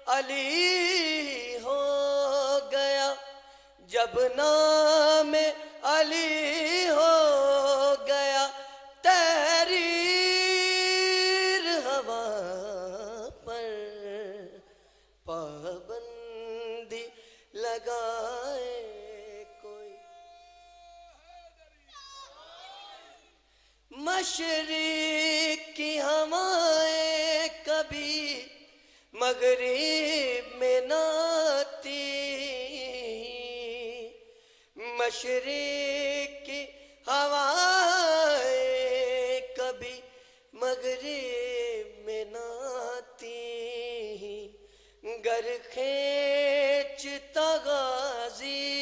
علی ہو گیا، جب نام علی ہو گیا، تحریر ہوا پر پابندی لگائے کوئی۔ مشرق کی ہوائیں کبھی مغرب میں نہ آتی، مشرق کی ہوائیں کبھی مغرب میں نہ آتی، گر کھینچتا غازی،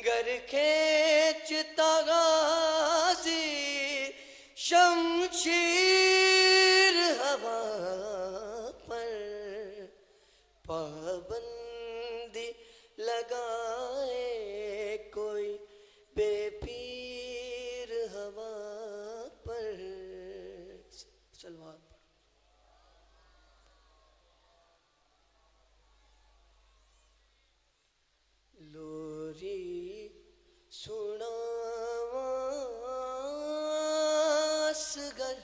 گر کھینچتا غازی شمشیر ہوا پر پابندی لگائے کوئی، بے پیر ہوا پر سلوات۔ لوری سناواں آسگر،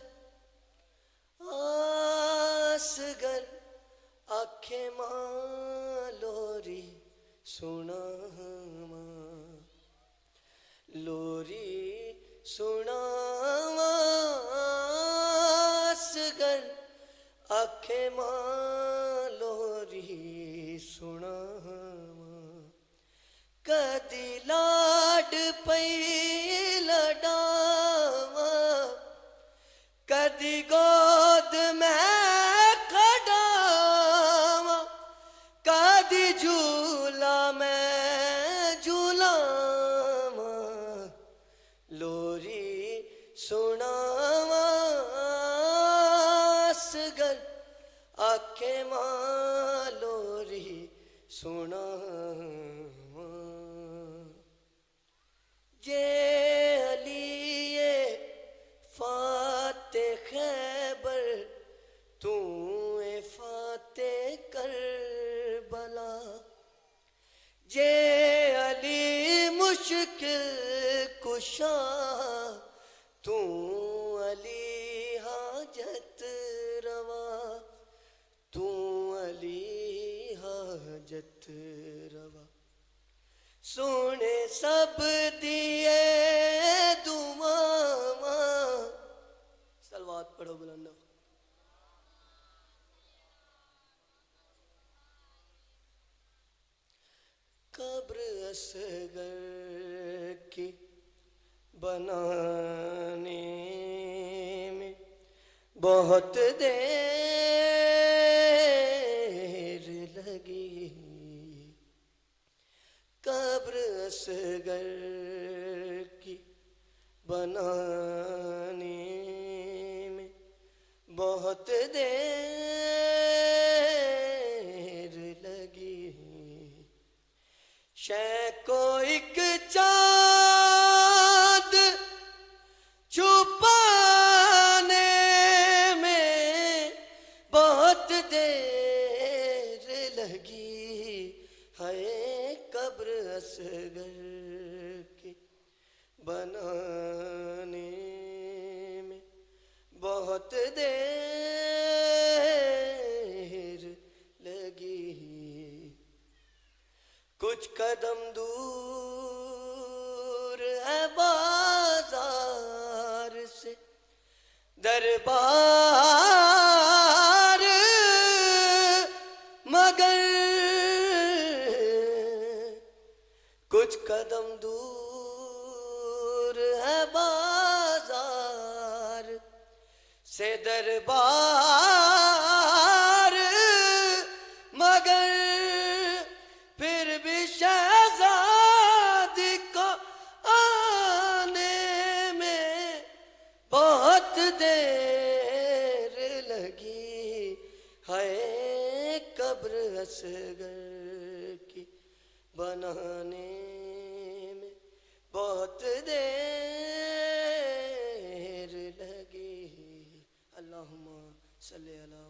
آسگر آکھے ماں لوری سناواں، لوری سناواں آسگر آکھے ماں لوری سناواں، کدی لاڈ پئی لڈاواں، کدی گود میں کھڈاواں، کدی جھولا میں جھولاواں، لوری سناواں اصغر آکھے ماں لوری سناواں، جے علی فاتح خیبر، تو اے فاتح کربلا، جے علی مشکل کشا، تو علی حاجت روا، تو علی حاجت روا، سونے سب دیے دعاواں، صلوات پڑھو بلند۔ قبر اصغر کی بنانے میں بہت دیر لگی، قبر اصغر کی بنانے میں بہت دیر لگی، شے کو ایک چاند چھپانے میں بہت دیر لگی، ہے قبر اصغر کی بنانے میں بہت دیر لگی، کچھ قدم دور ہے بازار سے دربار، مگر کچھ قدم دور ہے بازار سے دربار، مگر پھر بھی شہزادی کو آنے میں بہت دیر لگی، ہے قبر اصغر کی بنانے میں بہت دیر لگی۔ اللہم صلی علی